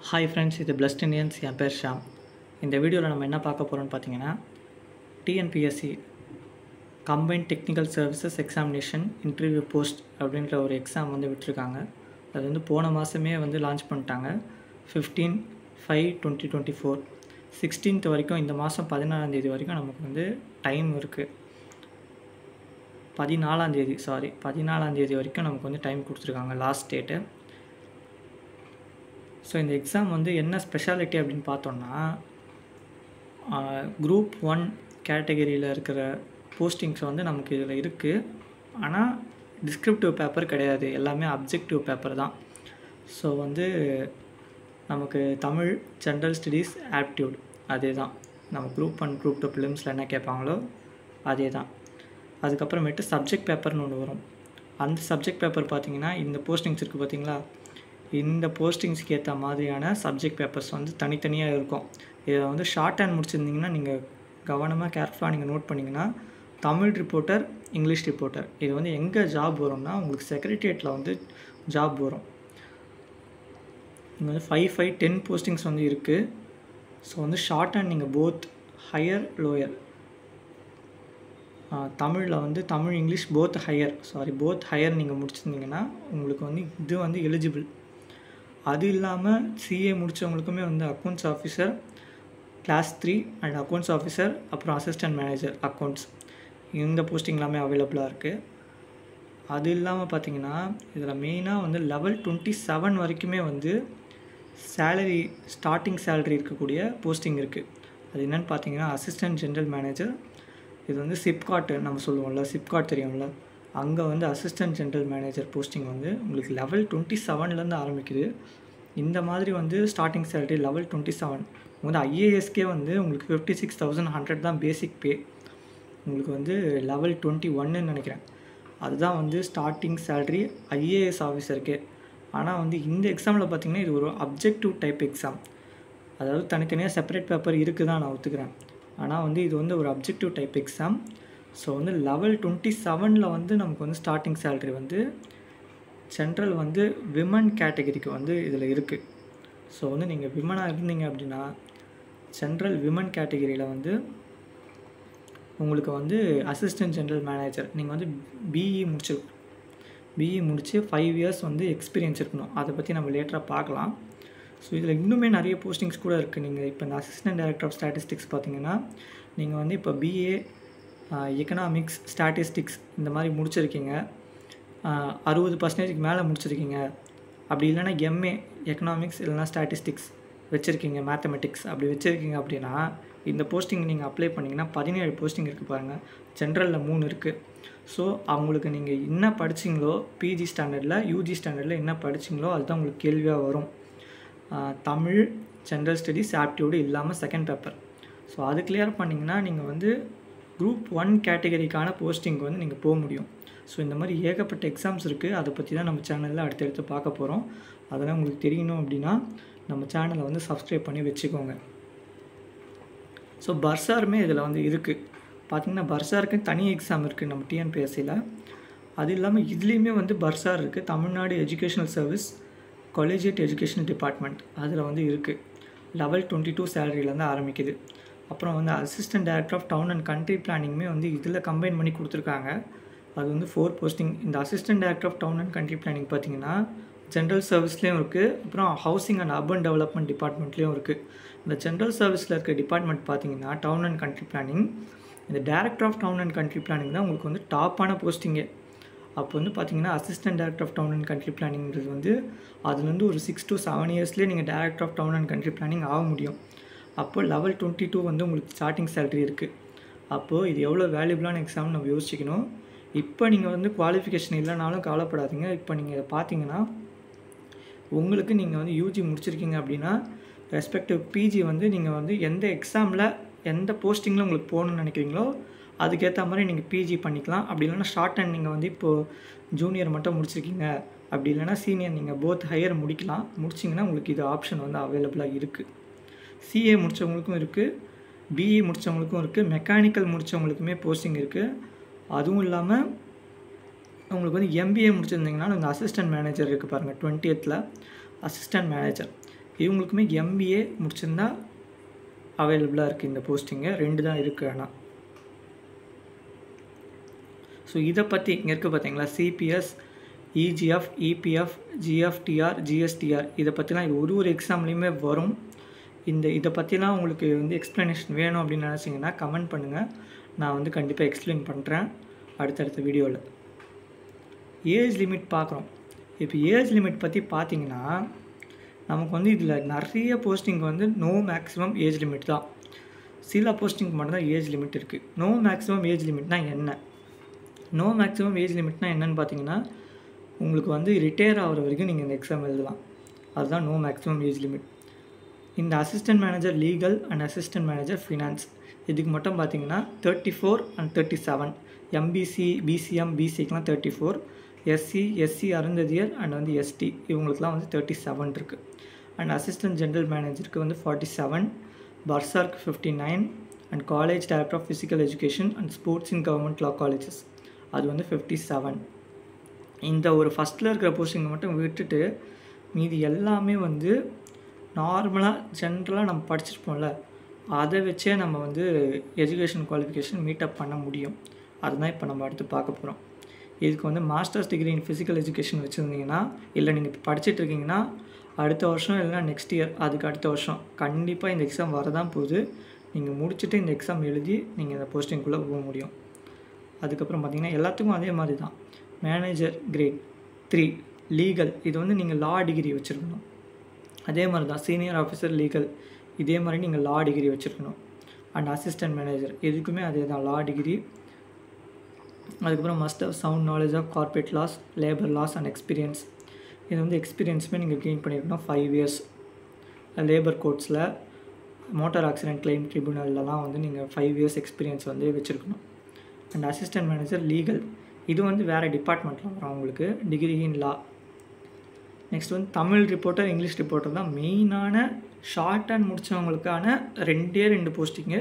Hi friends, இது blessed Indians. என் பேர் ஷாம். இந்த வீடியோவில் நம்ம என்ன பார்க்க போகிறோம்னு பார்த்தீங்கன்னா, TNPSC combined technical services examination interview post அப்படின்ற ஒரு எக்ஸாம் வந்து விட்டுருக்காங்க. அது வந்து போன மாதமே வந்து லான்ச் பண்ணிட்டாங்க. 15/5/2024 16th வரைக்கும், இந்த மாதம் 14ஆம் தேதி வரைக்கும் நமக்கு வந்து டைம் இருக்குது. 14ஆம் தேதி வரைக்கும் நமக்கு வந்து டைம் கொடுத்துருக்காங்க, லாஸ்ட் டேட்டு. ஸோ இந்த எக்ஸாம் வந்து என்ன ஸ்பெஷாலிட்டி அப்படின்னு பார்த்தோன்னா, குரூப் 1 கேட்டகரியில் இருக்கிற போஸ்டிங்ஸ் வந்து நமக்கு இதில் இருக்குது. ஆனால் டிஸ்கிரிப்டிவ் பேப்பர் கிடையாது, எல்லாமே அப்ஜெக்டிவ் பேப்பர் தான். ஸோ வந்து நமக்கு தமிழ், ஜென்ரல் ஸ்டடீஸ், ஆப்டியூட் அதே தான். நம்ம குரூப் 1 குரூப் 2 ப்ரிலிம்ஸில் என்ன கேட்பாங்களோ அதே தான். அதுக்கப்புறமேட்டு சப்ஜெக்ட் பேப்பர்னு ஒன்று வரும். அந்த சப்ஜெக்ட் பேப்பர் பார்த்திங்கன்னா, இந்த போஸ்டிங்ஸ் இருக்குது பார்த்திங்களா, இந்த போஸ்டிங்ஸ்க்கு ஏற்ற மாதிரியான சப்ஜெக்ட் பேப்பர்ஸ் வந்து தனித்தனியாக இருக்கும். இதை வந்து ஷார்ட் ஹேண்ட் முடிச்சிருந்தீங்கன்னா, நீங்கள் கவனமாக கேர்ஃபுல்லாக நீங்கள் நோட் பண்ணிங்கன்னா, தமிழ் ரிப்போர்ட்டர், இங்கிலீஷ் ரிப்போர்ட்டர், இது வந்து எங்கே ஜாப் வரும்னா, உங்களுக்கு செக்ரட்டரியேட்டில் வந்து ஜாப் வரும். இங்கே வந்து 5/5 10 போஸ்டிங்ஸ் வந்து இருக்குது. ஸோ வந்து ஷார்ட் ஹேண்ட் நீங்கள் போத் ஹையர் லோயர், தமிழில் வந்து தமிழ் இங்கிலீஷ் போத் ஹையர் நீங்கள் முடிச்சிருந்தீங்கன்னா உங்களுக்கு வந்து இது வந்து எலிஜிபிள். அது இல்லாமல் சிஏ முடித்தவங்களுக்குமே வந்து accounts officer class 3 and accounts officer, அப்புறம் அசிஸ்டன்ட் மேனேஜர் அக்கௌண்ட்ஸ், இந்த போஸ்டிங் எல்லாமே அவைலபிளாக இருக்குது. அது இல்லாமல் பார்த்திங்கன்னா, இதில் மெயினாக வந்து லெவல் 27 வரைக்குமே வந்து சேலரி, ஸ்டார்டிங் சேலரி இருக்கக்கூடிய போஸ்டிங் இருக்குது. அது என்னென்னு பார்த்தீங்கன்னா, அசிஸ்டன்ட் ஜென்ரல் மேனேஜர். இது வந்து சிப்காட் நம்ம சொல்லுவோம்ல, சிப்காட் தெரியும்ல, அங்கே வந்து அசிஸ்டன்ட் ஜென்ரல் மேனேஜர் போஸ்டிங் வந்து உங்களுக்கு லெவல் 27லேருந்து ஆரம்பிக்குது. இந்த மாதிரி வந்து ஸ்டார்டிங் சேலரி லெவல் 27 வந்து ஐஏஎஸ்கே வந்து உங்களுக்கு 56,100 தான் பேசிக் பே. உங்களுக்கு வந்து லெவல் 21ன்னு நினைக்கிறேன், அதுதான் வந்து ஸ்டார்டிங் சேலரி ஐஏஎஸ் ஆஃபீஸருக்கே. ஆனால் வந்து இந்த எக்ஸாமில் பார்த்திங்கன்னா, இது ஒரு அப்ஜெக்டிவ் டைப் எக்ஸாம். அதாவது தனித்தனியாக செப்பரேட் பேப்பர் இருக்குது தான், நான் ஒத்துக்கிறேன். ஆனால் வந்து இது வந்து ஒரு அப்ஜெக்டிவ் டைப் எக்ஸாம். ஸோ வந்து லெவல் 27ல் வந்து நமக்கு வந்து ஸ்டார்டிங் சேலரி வந்து ஜென்ரல் வந்து விமன் கேட்டகரிக்கு வந்து இதில் இருக்குது. ஸோ வந்து நீங்கள் விமனாக இருந்தீங்க அப்படின்னா, ஜென்ரல் விமன் கேட்டகரியில் வந்து உங்களுக்கு வந்து அசிஸ்டன்ட் ஜென்ரல் மேனேஜர், நீங்கள் வந்து பிஇ முடித்து 5 இயர்ஸ் வந்து எக்ஸ்பீரியன்ஸ் இருக்கணும். அதை பற்றி நம்ம லேட்டராக பார்க்கலாம். ஸோ இதில் இன்னுமே நிறைய போஸ்டிங்ஸ் கூட இருக்குது. நீங்கள் இப்போ இந்த அசிஸ்டன்ட் டைரக்டர் ஆஃப் ஸ்டாட்டிஸ்டிக்ஸ் பார்த்தீங்கன்னா, நீங்கள் வந்து இப்போ பிஏ எக்கனாமிக்ஸ், ஸ்டாட்டிஸ்டிக்ஸ் இந்த மாதிரி முடிச்சிருக்கீங்க, 60% மேலே முடிச்சிருக்கீங்க, அப்படி இல்லைனா எம்ஏ எக்கனாமிக்ஸ் இல்லைனா ஸ்டாட்டிஸ்டிக்ஸ் வச்சுருக்கீங்க, மேத்தமெட்டிக்ஸ் அப்படி வச்சுருக்கீங்க அப்படின்னா, இந்த போஸ்டிங் நீங்கள் அப்ளை பண்ணிங்கன்னா 17 போஸ்டிங் இருக்குது பாருங்கள். ஜென்ரலில் 3 இருக்குது. ஸோ அவங்களுக்கு நீங்கள் என்ன படிச்சிங்களோ, பிஜி ஸ்டாண்டர்டில், யூஜி ஸ்டாண்டர்டில் என்ன படிச்சிங்களோ அதுதான் உங்களுக்கு கேள்வியாக வரும். தமிழ், ஜென்ரல் ஸ்டடீஸ், ஆப்டியூடு இல்லாமல் செகண்ட் பேப்பர். ஸோ அது கிளியர் பண்ணிங்கன்னா நீங்கள் வந்து குரூப் 1 கேட்டகரிக்கான போஸ்டிங்க்கு வந்து நீங்கள் போக முடியும். ஸோ இந்த மாதிரி ஏகப்பட்ட எக்ஸாம்ஸ் இருக்குது. அதை பற்றி தான் நம்ம சேனலில் அடுத்தடுத்து பார்க்க போகிறோம். அதெல்லாம் உங்களுக்கு தெரியணும் அப்படின்னா நம்ம சேனலை வந்து சப்ஸ்கிரைப் பண்ணி வச்சுக்கோங்க. ஸோ பர்சாருமே இதில் வந்து இருக்குது. பார்த்திங்கன்னா பர்சாருக்கு தனி எக்ஸாம் இருக்குது நம்ம டிஎன்பிஎஸ்சியில். அது இல்லாமல் இதுலேயுமே வந்து பர்சார் இருக்குது. Tamil Nadu educational service collegiate educational department அதில் வந்து இருக்குது. லெவல் 22 சேலரியிலேருந்து ஆரம்பிக்குது. அப்புறம் வந்து assistant director of town and country பிளானிங்குமே வந்து இதில் கம்பைன் பண்ணி கொடுத்துருக்காங்க. அது வந்து 4 போஸ்டிங். இந்த assistant director of town and country planning பார்த்திங்கன்னா ஜென்ரல் சர்வீஸ்லேயும் இருக்குது, அப்புறம் ஹவுசிங் அண்ட் அர்பன் டெவலப்மெண்ட் டிபார்ட்மெண்ட்லேயும் இருக்குது. இந்த ஜென்ரல் சர்வீஸில் இருக்க டிபார்ட்மெண்ட் பார்த்திங்கன்னா டவுன் அண்ட் கண்ட்ரி பிளானிங். இந்த director of town and country planning தான் உங்களுக்கு வந்து டாப்பான போஸ்டிங்கே. அப்போ வந்து பார்த்திங்கன்னா assistant director of town and country பிளானிங்கிறது வந்து அதுலேருந்து ஒரு 6 to 7 இயர்ஸ்லேயே நீங்கள் director of town and country planning ஆக முடியும். அப்போது லெவல் 22 வந்து உங்களுக்கு ஸ்டார்டிங் சேலரி இருக்குது. அப்போது இது எவ்வளோ வேல்யூபிளான எக்ஸாம்னு நம்ம யோசிக்கணும். இப்போ நீங்கள் வந்து குவாலிஃபிகேஷன் இல்லைனாலும் கவலைப்படாதீங்க. இப்போ நீங்கள் இதை பார்த்தீங்கன்னா, உங்களுக்கு நீங்கள் வந்து யூஜி முடிச்சிருக்கீங்க அப்படின்னா ரெஸ்பெக்டிவ் பிஜி வந்து நீங்கள் வந்து எந்த எக்ஸாமில் எந்த போஸ்டிங்கில் உங்களுக்கு போகணுன்னு நினைக்கிறீங்களோ அதுக்கேற்ற மாதிரி நீங்கள் பிஜி பண்ணிக்கலாம். அப்படி இல்லைனா ஷார்ட் ஹேண்ட் நீங்கள் வந்து இப்போது ஜூனியர் மட்டும் முடிச்சிருக்கீங்க, அப்படி இல்லைனா சீனியர் நீங்கள் போத் ஹையர் முடிக்கலாம். முடிச்சிங்கன்னா உங்களுக்கு இது ஆப்ஷன் வந்து அவைலபிளாக இருக்குது. சிஏ முடித்தவங்களுக்கும் இருக்குது, பிஇ முடித்தவங்களுக்கும் இருக்குது, மெக்கானிக்கல் முடித்தவங்களுக்குமே போஸ்டிங் இருக்குது. அதுவும் இல்லாமல் உங்களுக்கு வந்து எம்பிஏ முடிச்சிருந்தீங்கன்னா இந்த அசிஸ்டன்ட் மேனேஜர் இருக்குது பாருங்கள், 20th அசிஸ்டன்ட் மேனேஜர். இவங்களுக்குமே எம்பிஏ முடிச்சிருந்தா அவைலபிளாக இருக்குது இந்த போஸ்டிங்கு. 2 தான் இருக்குது. ஆனால் ஸோ இதை பற்றி இங்கே இருக்குது பார்த்தீங்களா, சிபிஎஸ், இஜிஎஃப், இபிஎஃப், ஜிஎஃப்டிஆர், ஜிஎஸ்டிஆர், இதை பற்றிலாம் இது ஒரு எக்ஸாம்லேயுமே வரும். இதை பற்றிலாம் உங்களுக்கு வந்து எக்ஸ்ப்ளனேஷன் வேணும் அப்படின்னு நினச்சிங்கன்னா கமெண்ட் பண்ணுங்கள். நான் வந்து கண்டிப்பாக எக்ஸ்பிளைன் பண்ணுறேன் அடுத்தடுத்த வீடியோவில். ஏஜ் லிமிட் பார்க்குறோம். இப்போ ஏஜ் லிமிட் பற்றி பார்த்தீங்கன்னா நமக்கு வந்து இதில் நிறைய போஸ்டிங் வந்து நோ மேக்ஸிமம் ஏஜ் லிமிட் தான். சில போஸ்டிங்க்கு மட்டும்தான் ஏஜ் லிமிட் இருக்குது. நோ மேக்ஸிமம் ஏஜ் லிமிட்னால் என்ன? நோ மேக்ஸிமம் ஏஜ் லிமிட்னால் என்னென்னு பார்த்தீங்கன்னா உங்களுக்கு வந்து ரிட்டையர் ஆகிற வரைக்கும் நீங்கள் இந்த எக்ஸாம் எழுதலாம். அதுதான் நோ மேக்ஸிமம் ஏஜ் லிமிட். இந்த assistant manager legal and assistant manager finance இதுக்கு மட்டும் பார்த்தீங்கன்னா 34 and 37, எம்பிசி, பிசிஎம், பிசிக்கெலாம் 34, எஸ்சி அருந்ததியர் அண்ட் வந்து எஸ்டி இவங்களுக்குலாம் வந்து 37 இருக்குது. அண்ட் அசிஸ்டன்ட் ஜென்ரல் மேனேஜருக்கு வந்து 47, பர்சார்க்கு 59 and college director of physical education and sports in government law colleges அது வந்து 57. இந்த ஒரு ஃபஸ்ட்டில் இருக்கிற போஸ்டிங்கை மட்டும் விட்டுட்டு மீதி எல்லாமே வந்து நார்மலாக ஜென்ரலாக நம்ம படிச்சிருப்போம்ல, அதை வச்சே நம்ம வந்து எஜுகேஷன் குவாலிஃபிகேஷன் மீட்டப் பண்ண முடியும். அதுதான் இப்போ நம்ம அடுத்து பார்க்க போகிறோம். இதுக்கு வந்து masters degree in physical education வச்சுருந்தீங்கன்னா, இல்லை நீங்கள் இப்போ படிச்சுட்ருக்கீங்கன்னா அடுத்த வருஷம் இல்லைனா நெக்ஸ்ட் இயர் அதுக்கு அடுத்த வருஷம் கண்டிப்பாக இந்த எக்ஸாம் வரதான் போகுது. நீங்கள் முடிச்சுட்டு இந்த எக்ஸாம் எழுதி நீங்கள் இந்த போஸ்டிங்குள்ளே போக முடியும். அதுக்கப்புறம் பார்த்திங்கன்னா எல்லாத்துக்கும் அதே மாதிரி தான். மேனேஜர் கிரேட் 3 லீகல் இது வந்து நீங்கள் லா டிகிரி வச்சுருக்கணும். அதே மாதிரி தான் சீனியர் ஆஃபீஸர் லீகல் இதே மாதிரி நீங்கள் லா டிகிரி வச்சுருக்கணும். அண்ட் அசிஸ்டன்ட் மேனேஜர் இதுக்குமே அதே தான் லா டிகிரி. அதுக்கப்புறம் must have sound knowledge of corporate laws, labour laws and experience. இது வந்து எக்ஸ்பீரியன்ஸுமே நீங்கள் கெயின் பண்ணியிருக்கணும் 5 years. லேபர் கோர்ட்ஸில், மோட்டார் ஆக்சிடென்ட் கிளைம் ட்ரிபியூனல்லாம் வந்து நீங்கள் 5 years எக்ஸ்பீரியன்ஸ் வந்து வச்சுருக்கணும். அண்ட் அசிஸ்டன்ட் மேனேஜர் லீகல் இது வந்து வேறு டிபார்ட்மெண்ட்டில் வரும் அவங்களுக்கு, டிகிரி இன் லா. நெக்ஸ்ட் வந்து தமிழ் ரிப்போர்ட்டர், இங்கிலீஷ் ரிப்போர்ட்டர் தான் மெயினான ஷார்ட் அண்ட் முடித்தவங்களுக்கான 2 போஸ்டிங்கு.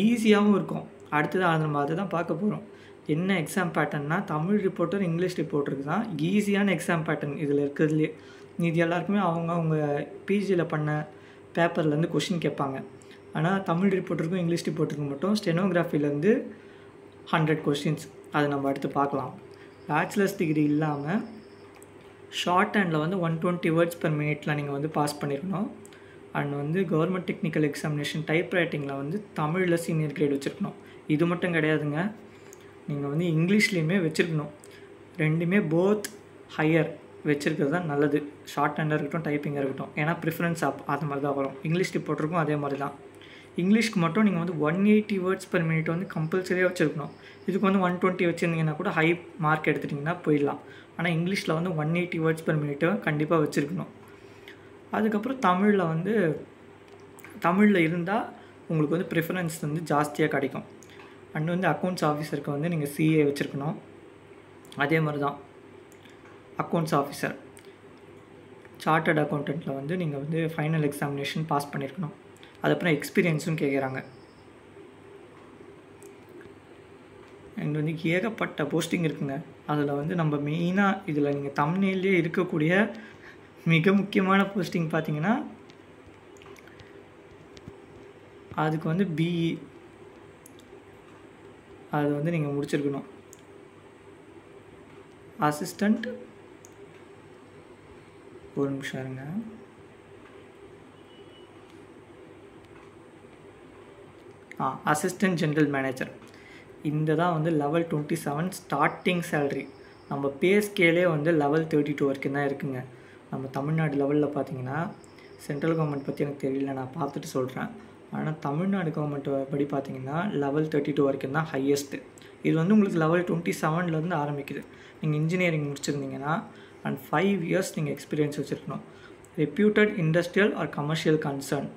ஈஸியாகவும் இருக்கும். அடுத்தது அதை நம்ம அதை தான் பார்க்க போகிறோம். என்ன எக்ஸாம் பேட்டர்னா தமிழ் ரிப்போர்ட்டர், இங்கிலீஷ் ரிப்போர்ட்டருக்கு தான் ஈஸியான எக்ஸாம் பேட்டர்ன் இதில் இருக்கிறதுலே. இது எல்லாருக்குமே அவங்க பிஜியில் பண்ண பேப்பர்லேருந்து கொஷின் கேட்பாங்க. ஆனால் தமிழ் ரிப்போர்ட்டருக்கும் இங்கிலீஷ் ரிப்போர்ட்டருக்கும் மட்டும் ஸ்டெனோகிராஃபிலேருந்து 100 questions. அதை நம்ம அடுத்து பார்க்கலாம். பேச்சுலர்ஸ் டிகிரி இல்லாமல் ஷார்ட் ஹேண்டில் வந்து 120 words per minute நீங்கள் வந்து பாஸ் பண்ணியிருக்கணும். அண்ட் வந்து கவர்மெண்ட் டெக்னிக்கல் எக்ஸாமினேஷன் டைப் ரைட்டிங்கில் வந்து தமிழில் சீனியர் கிரேட் வச்சுருக்கணும். இது மட்டும் கிடையாதுங்க, நீங்கள் வந்து இங்கிலீஷ்லேயுமே வச்சுருக்கணும். 2மே போத் ஹையர் வச்சுருக்கிறது தான் நல்லது. ஷார்ட் ஹேண்டாக இருக்கட்டும், டைப்பிங்காக இருக்கட்டும். ஏன்னா ப்ரிஃபரன்ஸ் அது மாதிரி தான் வரும். இங்கிலீஷ் ரிப்போர்ட்டருக்கும் அதே மாதிரி தான். இங்கிலீஷ்க்கு மட்டும் நீங்கள் வந்து 180 words per minute வந்து கம்பல்சரியாக வச்சுருக்கணும். இதுக்கு வந்து 120 வச்சுருந்தீங்கன்னா கூட ஹை மார்க் எடுத்துட்டிங்கன்னா போயிடலாம். ஆனால் இங்கிலீஷில் வந்து 180 words per minute கண்டிப்பாக வச்சுருக்கணும். அதுக்கப்புறம் தமிழில் இருந்தால் உங்களுக்கு வந்து ப்ரிஃபரன்ஸ் வந்து ஜாஸ்தியாக கிடைக்கும். அண்ட் வந்து அக்கௌண்ட்ஸ் ஆஃபீஸருக்கு வந்து நீங்கள் சிஏ வச்சுருக்கணும். அதே மாதிரி தான் அக்கௌண்ட்ஸ் ஆஃபீஸர், சார்ட்டர்ட் அக்கௌண்டண்ட்டில் வந்து நீங்கள் வந்து ஃபைனல் எக்ஸாமினேஷன் பாஸ் பண்ணியிருக்கணும். அதுக்கப்புறம் எக்ஸ்பீரியன்ஸும் கேட்குறாங்க. அண்ட் வந்து ஏகப்பட்ட போஸ்டிங் இருக்குங்க. அதில் வந்து நம்ம மெயினாக இதில் நீங்கள் தம்ப்நெயிலே இருக்கக்கூடிய மிக முக்கியமான போஸ்டிங் பார்த்தீங்கன்னா அதுக்கு வந்து பிஇ அது வந்து நீங்கள் முடிச்சிருக்கணும். அசிஸ்டண்ட் ஒரு நிமிஷம் இருங்க. அசிஸ்டன்ட் ஜென்ரல் மேனேஜர் இந்த தான் வந்து லெவல் 27 ஸ்டார்டிங் சேலரி. நம்ம பே ஸ்கேலே வந்து லெவல் 32 வரைக்கும் தான் இருக்குங்க. நம்ம தமிழ்நாடு லெவலில் பார்த்தீங்கன்னா சென்ட்ரல் கவர்மெண்ட் பற்றி எனக்கு தெரியல, நான் பார்த்துட்டு சொல்கிறேன். ஆனால் தமிழ்நாடு கவர்மெண்ட் படி பார்த்தீங்கன்னா லெவல் 32 வரைக்கும் தான் ஹையஸ்ட்டு. இது வந்து உங்களுக்கு லெவல் 27லேருந்து ஆரம்பிக்குது. நீங்கள் இன்ஜினியரிங் முடிச்சிருந்தீங்கன்னா அண்ட் 5 years நீங்கள் எக்ஸ்பீரியன்ஸ் வச்சுருக்கணும். Reputed industrial or commercial concern,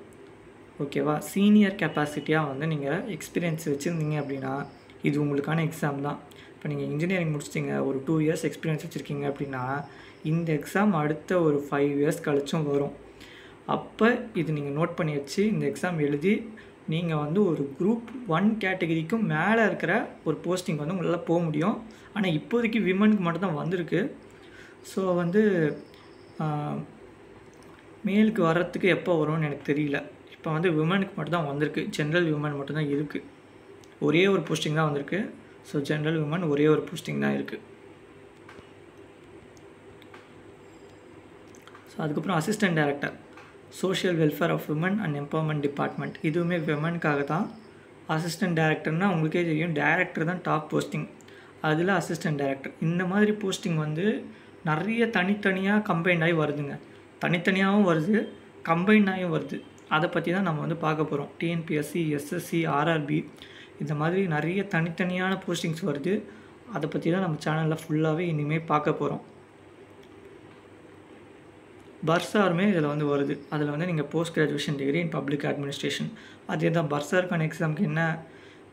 ஓகேவா. சீனியர் கெப்பாசிட்டியாக வந்து நீங்கள் எக்ஸ்பீரியன்ஸ் வச்சுருந்தீங்க அப்படின்னா இது உங்களுக்கான எக்ஸாம் தான். இப்போ நீங்கள் இன்ஜினியரிங் முடிச்சிட்டிங்க, ஒரு 2 years எக்ஸ்பீரியன்ஸ் வச்சுருக்கீங்க அப்படின்னா இந்த எக்ஸாம் அடுத்த ஒரு 5 years கழிச்சும் வரும். அப்போ இது நீங்கள் நோட் பண்ணி வச்சு இந்த எக்ஸாம் எழுதி நீங்கள் வந்து ஒரு குரூப் 1 கேட்டகரிக்கும் மேலே இருக்கிற ஒரு போஸ்டிங் வந்து உங்களால் போக முடியும். ஆனால் இப்போதைக்கு விமனுக்கு மட்டும் தான் வந்திருக்கு. ஸோ வந்து மேலுக்கு வர்றதுக்கு எப்போ வரும்னு எனக்கு தெரியல. இப்போ வந்து விமனுக்கு மட்டும் தான் வந்திருக்கு. ஜென்ரல் விமன் மட்டும்தான் இருக்குது. ஒரே ஒரு போஸ்டிங் தான் வந்திருக்கு. ஸோ ஜென்ரல் விமன் ஒரே ஒரு போஸ்டிங் தான் இருக்குது. ஸோ அதுக்கப்புறம் assistant director social welfare of women and empowerment department. இதுவுமே விமனுக்காக தான். அசிஸ்டன்ட் டைரக்டர்னால் உங்களுக்கே தெரியும், டைரக்டர் தான் டாப் போஸ்டிங், அதில் அசிஸ்டன்ட் டைரக்டர். இந்த மாதிரி போஸ்டிங் வந்து நிறைய தனித்தனியாக கம்பைன் ஆகி வருதுங்க. தனித்தனியாகவும் வருது, கம்பைன் ஆகியும் வருது. அதை பற்றி தான் நம்ம வந்து பார்க்க போகிறோம். டிஎன்பிஎஸ்சி, எஸ்எஸ்சி, ஆர்ஆர்பி இந்த மாதிரி நிறைய தனித்தனியான போஸ்டிங்ஸ் வருது. அதை பற்றி தான் நம்ம சேனலில் ஃபுல்லாகவே இனிமேல் பார்க்க போகிறோம். பர்சாருமே இதில் வந்து வருது. அதில் வந்து நீங்கள் post graduation degree in public administration, அதே தான் பர்சாருக்கான எக்ஸாமுக்கு என்ன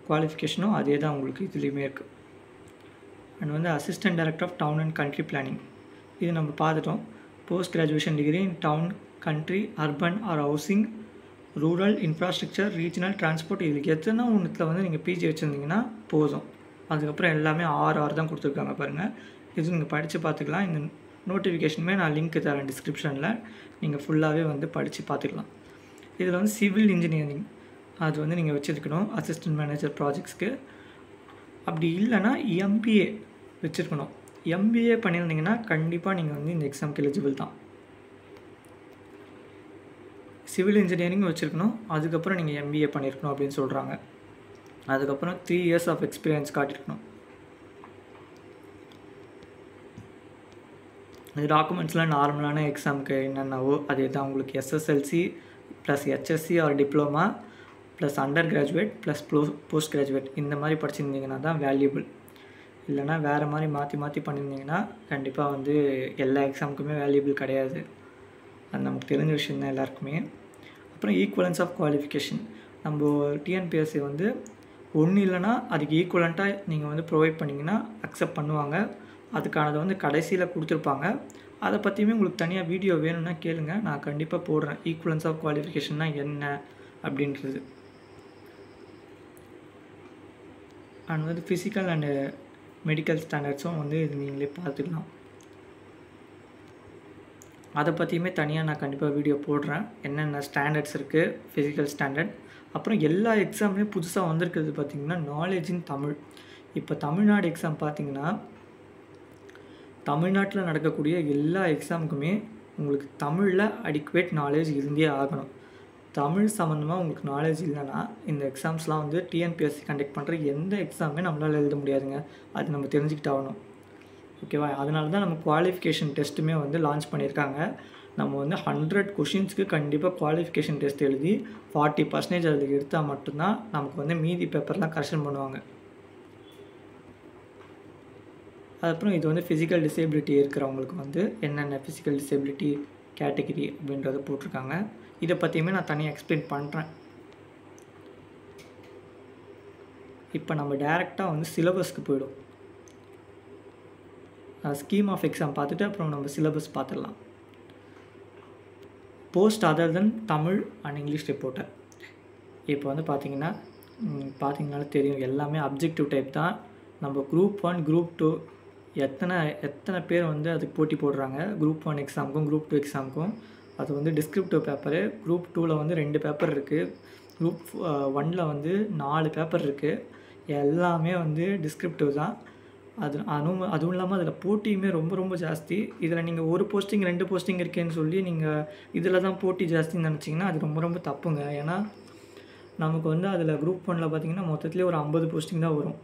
குவாலிஃபிகேஷனோ அதே தான் உங்களுக்கு இதுலேயுமே இருக்குது. அண்ட் வந்து assistant director of town and country planning, இது நம்ம பார்த்துட்டோம். Post graduation degree in town, country, urban or housing, rural, infrastructure, regional transport, இதுக்கு எத்தனை ஒன்றுத்தில் வந்து நீங்கள் பிஜி வச்சுருந்தீங்கன்னா போதும். அதுக்கப்புறம் எல்லாமே ஆர் தான் கொடுத்துருக்காங்க பாருங்கள். இது நீங்கள் படித்து பார்த்துக்கலாம். இந்த நோட்டிஃபிகேஷனுமே நான் லிங்க் தரேன் டிஸ்கிரிப்ஷனில், நீங்கள் ஃபுல்லாகவே வந்து படித்து பார்த்துக்கலாம். இதில் வந்து சிவில் இன்ஜினியரிங் அது வந்து நீங்கள் வச்சுருக்கணும் அசிஸ்டன்ட் மேனேஜர் ப்ராஜெக்ட்ஸ்க்கு. அப்படி இல்லைனா எம்பிஏ வச்சுருக்கணும். எம்பிஏ பண்ணியிருந்தீங்கன்னா கண்டிப்பாக நீங்கள் வந்து இந்த எக்ஸாமுக்கு எலிஜிபிள் தான். சிவில் இன்ஜினியரிங் வச்சுருக்கணும், அதுக்கப்புறம் நீங்கள் எம்பிஏ பண்ணியிருக்கணும் அப்படின்னு சொல்கிறாங்க. அதுக்கப்புறம் 3 years ஆஃப் எக்ஸ்பீரியன்ஸ் காட்டியிருக்கணும். இந்த டாக்குமெண்ட்ஸ்லாம் நார்மலான எக்ஸாமுக்கு என்னென்னவோ அதே தான் உங்களுக்கு. SSLC plus HSC R diploma plus under graduate plus post graduate இந்த மாதிரி படிச்சிருந்தீங்கன்னா தான் வேல்யூபிள். இல்லைனா வேறு மாதிரி மாற்றி மாற்றி பண்ணியிருந்தீங்கன்னா கண்டிப்பாக வந்து எல்லா எக்ஸாமுக்குமே வேல்யூபிள் கிடையாது. அது நமக்கு தெரிஞ்ச விஷயம் தான் எல்லாருக்குமே. அப்புறம் ஈக்குவலன்ஸ் ஆஃப் குவாலிஃபிகேஷன், நம்ம டிஎன்பிஎஸ்சி வந்து ஒன்றும் இல்லைனா அதுக்கு ஈக்குவலண்ட்டாக நீங்கள் வந்து ப்ரொவைட் பண்ணிங்கன்னா அக்செப்ட் பண்ணுவாங்க. அதுக்கானதை வந்து கடைசியில் கொடுத்துருப்பாங்க. அதை பற்றியுமே உங்களுக்கு தனியாக வீடியோ வேணும்னா கேளுங்க, நான் கண்டிப்பாக போடுறேன். ஈக்குவலன்ஸ் ஆஃப் குவாலிஃபிகேஷன்னா என்ன அப்படின்றது. அண்ட் வந்து ஃபிசிக்கல் அண்டு மெடிக்கல் ஸ்டாண்டர்ட்ஸும் வந்து இது நீங்களே பார்த்துக்கலாம். அதை பற்றியுமே தனியாக நான் கண்டிப்பாக வீடியோ போடுறேன். என்னென்ன ஸ்டாண்டர்ட்ஸ் இருக்குது, ஃபிசிக்கல் ஸ்டாண்டர்ட். அப்புறம் எல்லா எக்ஸாம்லேயும் புதுசாக வந்திருக்கிறது பார்த்திங்கன்னா நாலேஜ் இன் தமிழ். இப்போ தமிழ்நாடு எக்ஸாம் பார்த்திங்கன்னா தமிழ்நாட்டில் நடக்கக்கூடிய எல்லா எக்ஸாமுக்குமே உங்களுக்கு தமிழில் அடிக்குவேட் நாலேஜ் இருந்தே ஆகணும். தமிழ் சம்மந்தமாக உங்களுக்கு நாலேஜ் இல்லைன்னா இந்த எக்ஸாம்ஸ்லாம் வந்து டிஎன்பிஎஸ்சி கண்டக்ட் பண்ணுற எந்த எக்ஸாமுமே நம்மளால் எழுத முடியாதுங்க. அது நம்ம தெரிஞ்சுக்கிட்டு ஆகணும். ஓகேவா? அதனால தான் நம்ம குவாலிஃபிகேஷன் டெஸ்ட்டுமே வந்து லான்ச் பண்ணியிருக்காங்க. நம்ம வந்து 100 கொஷின்ஸ்க்கு கண்டிப்பாக குவாலிஃபிகேஷன் டெஸ்ட் எழுதி 40% அதில் எடுத்தால் மட்டும்தான் நமக்கு வந்து மீதி பேப்பர்லாம் கரெக்ஷன் பண்ணுவாங்க. அதுக்கப்புறம் இது வந்து ஃபிசிக்கல் டிசேபிலிட்டி இருக்கிறவங்களுக்கு வந்து என்னென்ன ஃபிசிக்கல் டிசேபிலிட்டி கேட்டகிரி அப்படின்றத போட்டிருக்காங்க. இதை பற்றியுமே நான் தனியாக எக்ஸ்பிளைன் பண்ணுறேன். இப்போ நம்ம டைரெக்டாக வந்து சிலபஸ்க்கு போய்டும். ஸ்கீம் ஆஃப் எக்ஸாம் பார்த்துட்டு அப்புறம் நம்ம சிலபஸ் பார்த்துடலாம். Post other then Tamil and English reporter. இப்போ வந்து பார்த்தீங்கன்னாலே தெரியும், எல்லாமே அப்ஜெக்டிவ் டைப் தான். நம்ம குரூப் 1 குரூப் 2 எத்தனை பேர் வந்து அதுக்கு போட்டி போடுறாங்க. குரூப் 1 எக்ஸாமுக்கும் குரூப் 2 எக்ஸாமுக்கும் அது வந்து டிஸ்கிரிப்டிவ் பேப்பரு. குரூப் 2ல் வந்து 2 பேப்பர் இருக்குது. குரூப் 1ல் வந்து 4 பேப்பர் இருக்குது. எல்லாமே வந்து டிஸ்கிரிப்டிவ் தான். அதுவும் இல்லாமல் அதில் போட்டியுமே ரொம்ப ரொம்ப ஜாஸ்தி. இதில் நீங்கள் ஒரு போஸ்டிங் 2 போஸ்டிங் இருக்கேன்னு சொல்லி நீங்கள் இதில் தான் போட்டி ஜாஸ்தின்னு நினச்சிங்கன்னா அது ரொம்ப ரொம்ப தப்புங்க. ஏன்னா நமக்கு வந்து அதில் குரூப் 1ல் பார்த்திங்கன்னா மொத்தத்துலேயே ஒரு 50 போஸ்டிங் தான் வரும்.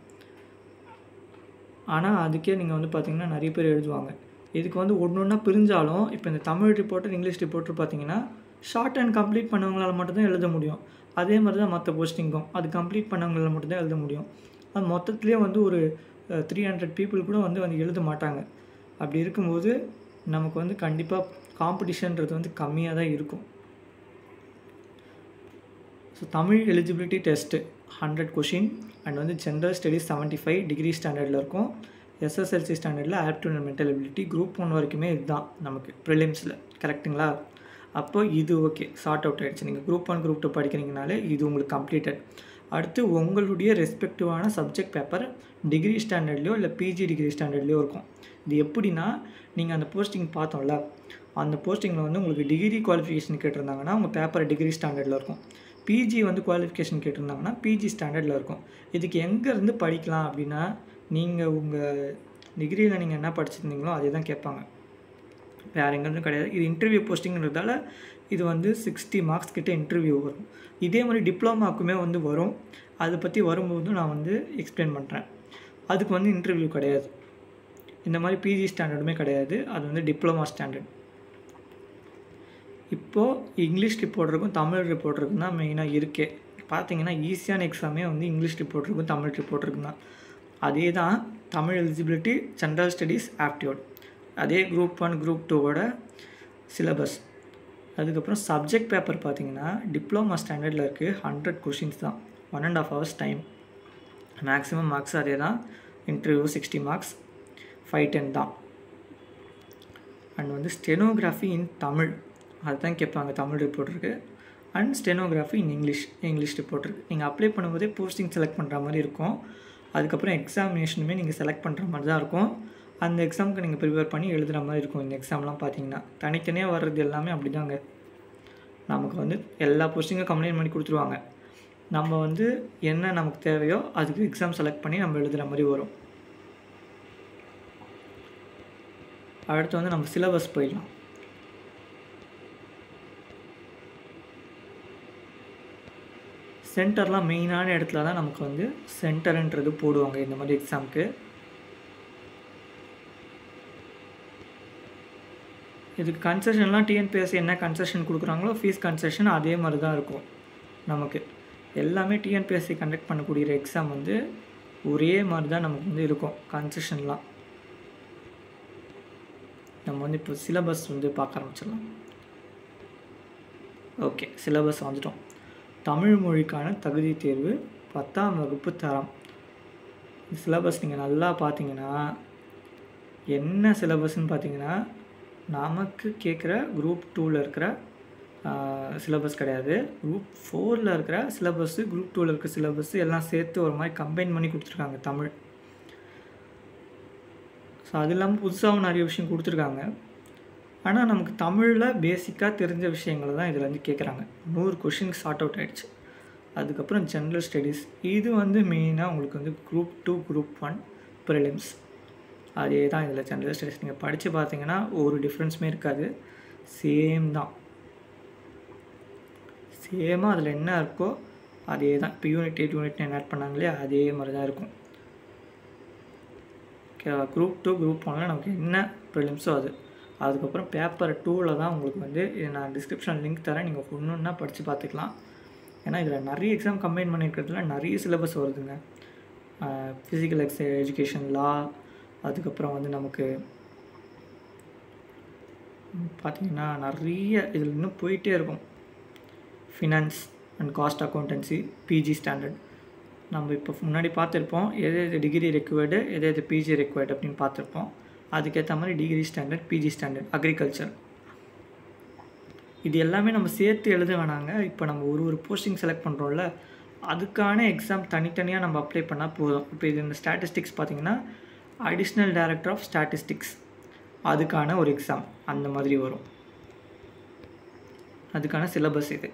ஆனால் அதுக்கே நீங்கள் வந்து பார்த்திங்கன்னா நிறைய பேர் எழுதுவாங்க. இதுக்கு வந்து ஒன்றா பிரிஞ்சாலும் இப்போ இந்த தமிழ் ரிப்போர்ட்டர், இங்கிலீஷ் ரிப்போர்ட்டர் பார்த்திங்கன்னா ஷார்ட் அண்ட் கம்ப்ளீட் பண்ணவங்களால் மட்டும்தான் எழுத முடியும். அதே மாதிரி தான் மற்ற போஸ்டிங்கும் அது கம்ப்ளீட் பண்ணவங்களால் மட்டும்தான் எழுத முடியும். அது மொத்தத்துலேயே வந்து ஒரு 300 பீப்புள் கூட வந்து எழுத மாட்டாங்க. அப்படி இருக்கும்போது நமக்கு வந்து கண்டிப்பாக காம்படிஷன்றது வந்து கம்மியாக தான் இருக்கும். So Tamil eligibility test 100 question and வந்து ஜென்ரல் ஸ்டடீஸ் 75 டிகிரி ஸ்டாண்டர்டில் இருக்கும். எஸ்எஸ்எல்சி ஸ்டாண்டர்டில் aptitude and mental ability group 1 வரைக்குமே இதுதான் நமக்கு ப்ரிலிம்ஸில். கரெக்டுங்களா? அப்போ இது ஓகே, சார்ட் அவுட் ஆகிடுச்சு. நீங்கள் குரூப் 1 குரூப் 2 படிக்கிறீங்கனாலே இது உங்களுக்கு கம்ப்ளீட்டட். அடுத்து உங்களுடைய ரெஸ்பெக்டிவான சப்ஜெக்ட் பேப்பர் டிகிரி ஸ்டாண்டர்ட்லேயோ இல்லை பிஜி டிகிரி ஸ்டாண்டர்ட்லேயோ இருக்கும். இது எப்படின்னா, நீங்கள் அந்த போஸ்டிங் பார்த்தோம்ல, அந்த போஸ்டிங்கில் வந்து உங்களுக்கு டிகிரி குவாலிஃபிகேஷன் கேட்டிருந்தாங்கன்னா உங்கள் பேப்பர் டிகிரி ஸ்டாண்டர்டில் இருக்கும். பிஜி வந்து குவாலிஃபிகேஷன் கேட்டிருந்தாங்கன்னா பிஜி ஸ்டாண்டர்டில் இருக்கும். இதுக்கு எங்கேருந்து படிக்கலாம் அப்படின்னா, நீங்கள் உங்கள் டிகிரியில் நீங்கள் என்ன படிச்சிருந்தீங்களோ அதே தான் கேட்பாங்க, வேறு எங்கேருந்தும் கிடையாது. இது இன்டர்வியூ போஸ்டிங்கிறதால இது வந்து 60 மார்க்ஸ் கிட்ட இன்டர்வியூ வரும். இதே மாதிரி டிப்ளமாக்குமே வந்து வரும். அதை பற்றி வரும்போது நான் வந்து எக்ஸ்பிளைன் பண்ணுறேன். அதுக்கு வந்து இன்டர்வியூ கிடையாது, இந்த மாதிரி பிஜி ஸ்டாண்டர்டுமே கிடையாது, அது வந்து டிப்ளமா ஸ்டாண்டர்ட். இப்போது இங்கிலீஷ் ரிப்போர்ட்டருக்கும் தமிழ் ரிப்போர்ட்டருக்கும் தான் மெயினாக இருக்கே. பார்த்தீங்கன்னா ஈஸியான எக்ஸாமே வந்து இங்கிலீஷ் ரிப்போர்ட்டருக்கும் தமிழ் ரிப்போர்ட்டருக்கும் தான். அதே தான் Tamil eligibility, general studies, aptitude, அதே குரூப் 1 குரூப் 2வோட சிலபஸ். அதுக்கப்புறம் சப்ஜெக்ட் பேப்பர் பார்த்தீங்கன்னா டிப்ளமா ஸ்டாண்டர்டில் இருக்குது. 100 கொஷின்ஸ் தான், 1.5 hours டைம். மேக்ஸிமம் மார்க்ஸ் அதே தான். இன்டர்வியூ 60 மார்க்ஸ், 5-10 தான். அண்ட் வந்து ஸ்டெனோகிராஃபி இன் தமிழ் அதுதான் கேட்பாங்க தமிழ் ரிப்போர்ட்டருக்கு. அண்ட் ஸ்டெனோகிராஃபி இன் இங்கிலீஷ் ரிப்போர்ட்டருக்கு. நீங்கள் அப்ளை பண்ணும்போதே போஸ்டிங் செலக்ட் பண்ணுற மாதிரி இருக்கும். அதுக்கப்புறம் எக்ஸாமினேஷனுமே நீங்கள் செலக்ட் பண்ணுற மாதிரி தான் இருக்கும். அந்த எக்ஸாமுக்கு நீங்கள் ப்ரிப்பேர் பண்ணி எழுதுகிற மாதிரி இருக்கும். இந்த எக்ஸாம்லாம் பார்த்தீங்கன்னா தனித்தனியாக வர்றது எல்லாமே அப்படி தாங்க. நமக்கு வந்து எல்லா போஸ்டிங்கும் கம்ப்ளைண்ட் பண்ணி கொடுத்துருவாங்க. நம்ம வந்து என்ன நமக்கு தேவையோ அதுக்கு எக்ஸாம் செலக்ட் பண்ணி நம்ம எழுதுகிற மாதிரி வரும். அடுத்து வந்து நம்ம சிலபஸ் போயிடலாம். சென்டர்லாம் மெயினான இடத்துல தான் நமக்கு வந்து சென்டருன்றது போடுவாங்க இந்த மாதிரி எக்ஸாமுக்கு. இதுக்கு கன்செஷன்லாம் டிஎன்பிஎஸ்சி என்ன கன்செஷன் கொடுக்குறாங்களோ ஃபீஸ் கன்செஷன் அதே மாதிரி தான் இருக்கும். நமக்கு எல்லாமே டிஎன்பிஎஸ்சி கண்டக்ட் பண்ணக்கூடிய எக்ஸாம் வந்து ஒரே மாதிரி தான் நமக்கு வந்து இருக்கும் கன்செஷன்லாம். நம்ம வந்து இப்போ சிலபஸ் வந்து பார்க்க ஆரம்பிச்சிடலாம். ஓகே, சிலபஸ் வந்துட்டோம். தமிழ் மொழிக்கான தகுதி தேர்வு 10ஆம் வகுப்பு தரம். சிலபஸ் நீங்கள் நல்லா பார்த்தீங்கன்னா என்ன சிலபஸ்ன்னு பார்த்தீங்கன்னா, நமக்கு கேட்குற குரூப் 2ல் இருக்கிற சிலபஸ் கிடையாது, குரூப் 4ல் இருக்கிற சிலபஸ்ஸு, குரூப் 2ல் இருக்கிற சிலபஸ்ஸு எல்லாம் சேர்த்து ஒரு மாதிரி கம்பைன் பண்ணி கொடுத்துருக்காங்க தமிழ். ஸோ அது இல்லாமல் புதுசாகவும் நிறைய விஷயம் கொடுத்துருக்காங்க. ஆனால் நமக்கு தமிழில் பேசிக்காக தெரிஞ்ச விஷயங்களை தான் இதில் வந்து கேட்குறாங்க. 100 கொஷின் ஷார்ட் அவுட் ஆகிடுச்சு. அதுக்கப்புறம் ஜென்ரல் ஸ்டடீஸ், இது வந்து மெயினாக உங்களுக்கு வந்து குரூப் 2 குரூப் 1 ப்ரிலிம்ஸ் அதே தான். இதில் ஜென்ரல் ஸ்டடீஸ் நீங்கள் படித்து பார்த்தீங்கன்னா ஒரு டிஃப்ரென்ஸுமே இருக்காது, சேம் தான். சேமாக அதில் என்ன இருக்கோ அதே தான். இப்போ யூனிட் 8 யூனிட் 9 ஆட் பண்ணாங்களே அதே மாதிரி தான் இருக்கும். ஓகேவா? குரூப் 2 குரூப் 1ல் நமக்கு என்ன ப்ரிலிம்ஸோ அது. அதுக்கப்புறம் பேப்பர் 2ல் தான் உங்களுக்கு வந்து இது நான் டிஸ்கிரிப்ஷன் லிங்க் தரேன், நீங்கள் ஒன்றுன்னா படித்து பார்த்துக்கலாம். ஏன்னா இதில் நிறைய எக்ஸாம் கம்பைன் பண்ணியிருக்கிறதுல நிறைய சிலபஸ் வருதுங்க. ஃபிசிக்கல் எஜுகேஷன், லா, அதுக்கப்புறம் வந்து நமக்கு பார்த்திங்கன்னா நிறைய இதில் இன்னும் போயிட்டே இருக்கும். Finance and cost accountancy, PG standard. நம்ம இப்போ முன்னாடி பார்த்துருப்போம் எது டிகிரி ரெக்வயர்டு, எது பிஜி ரெக்வயர்டு அப்படின்னு பார்த்துருப்போம். அதுக்கேற்ற மாதிரி degree standard, PG standard, agriculture, இது எல்லாமே நம்ம சேர்த்து எழுத வேணாங்க. இப்போ நம்ம ஒரு போஸ்டிங் செலக்ட் பண்ணுறோம்ல, அதுக்கான எக்ஸாம் தனித்தனியாக நம்ம அப்ளை பண்ணால் போதும். இப்போ இது இந்த ஸ்டாட்டிஸ்டிக்ஸ் பார்த்திங்கன்னா அடிஷ்னல் டைரக்டர் ஆஃப் ஸ்டாட்டிஸ்டிக்ஸ், அதுக்கான ஒரு எக்ஸாம் அந்த மாதிரி வரும். அதுக்கான சிலபஸ் இது.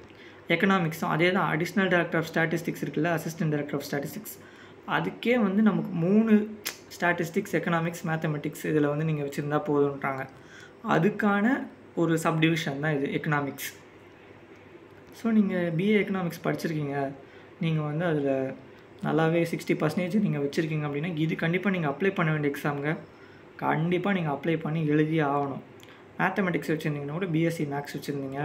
எக்கனாமிக்ஸும் அதே தான். அடிஷ்னல் டைரக்டர் ஆஃப் ஸ்டாட்டிஸ்டிக்ஸ் இருக்குல்ல, அசிஸ்டன்ட் டைரக்டர் ஆஃப் ஸ்டாட்டிஸ்டிக்ஸ், அதுக்கே வந்து நமக்கு 3 ஸ்டாட்டிஸ்டிக்ஸ், எக்கனாமிக்ஸ், மேத்தமெட்டிக்ஸ் இதில் வந்து நீங்கள் வச்சுருந்தா போதுன்றாங்க. அதுக்கான ஒரு சப்டிவிஷன் தான் இது எக்கனாமிக்ஸ். ஸோ நீங்கள் பிஏ எக்கனாமிக்ஸ் படிச்சிருக்கீங்க, நீங்கள் வந்து அதில் நல்லாவே 60% நீங்கள் வச்சுருக்கீங்க அப்படின்னா இது கண்டிப்பாக நீங்கள் அப்ளை பண்ண வேண்டிய எக்ஸாமுங்க. கண்டிப்பாக நீங்கள் அப்ளை பண்ணி எழுதியே ஆகணும். மேத்தமெட்டிக்ஸ் வச்சுருந்தீங்கன்னா கூட பிஎஸ்சி மேக்ஸ் வச்சுருந்தீங்க,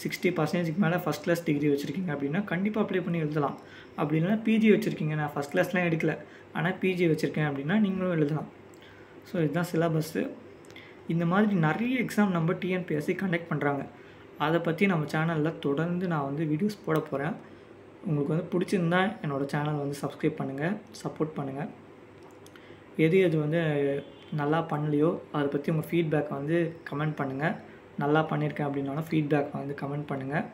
60%க்கு மேலே ஃபஸ்ட் கிளாஸ் டிகிரி வச்சுருக்கீங்க அப்படின்னா கண்டிப்பாக அப்ளை பண்ணி எழுதலாம். அப்படி இல்லைனா பிஜி வச்சுருக்கீங்க, நான் ஃபஸ்ட் கிளாஸ்லாம் எடுக்கல ஆனால் பிஜி வச்சுருக்கேன் அப்படின்னா நீங்களும் எழுதலாம். ஸோ இதுதான் சிலபஸ்ஸு. இந்த மாதிரி நிறைய எக்ஸாம் நம்ம டிஎன்பிஎஸ்சி கண்டக்ட் பண்ணுறாங்க. அதை பற்றி நம்ம சேனலில் தொடர்ந்து நான் வந்து வீடியோஸ் போட போகிறேன். உங்களுக்கு வந்து பிடிச்சிருந்தா என்னோடய சேனல் வந்து சப்ஸ்கிரைப் பண்ணுங்கள், சப்போர்ட் பண்ணுங்கள். எது வந்து நல்லா பண்ணலையோ அதை பற்றி உங்கள் ஃபீட்பேக் வந்து கமெண்ட் பண்ணுங்கள். நல்லா பண்ணியிருக்கேன் அப்படின்னாலும் ஃபீட்பேக் வந்து கமெண்ட் பண்ணுங்கள்.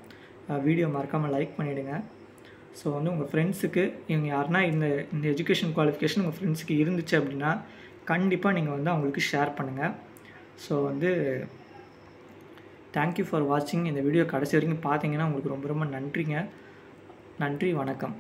வீடியோ மறக்காமல் லைக் பண்ணிவிடுங்க. ஸோ வந்து உங்கள் ஃப்ரெண்ட்ஸுக்கு இவங்க யாருன்னா இந்த எஜுகேஷன் குவாலிஃபிகேஷன் உங்கள் ஃப்ரெண்ட்ஸுக்கு இருந்துச்சு அப்படின்னா கண்டிப்பாக நீங்கள் வந்து அவங்களுக்கு ஷேர் பண்ணுங்கள். ஸோ வந்து தேங்க்யூ ஃபார் வாட்சிங். இந்த வீடியோ கடைசி வரைக்கும் பார்த்தீங்கன்னா உங்களுக்கு ரொம்ப ரொம்ப நன்றிங்க. நன்றி, வணக்கம்.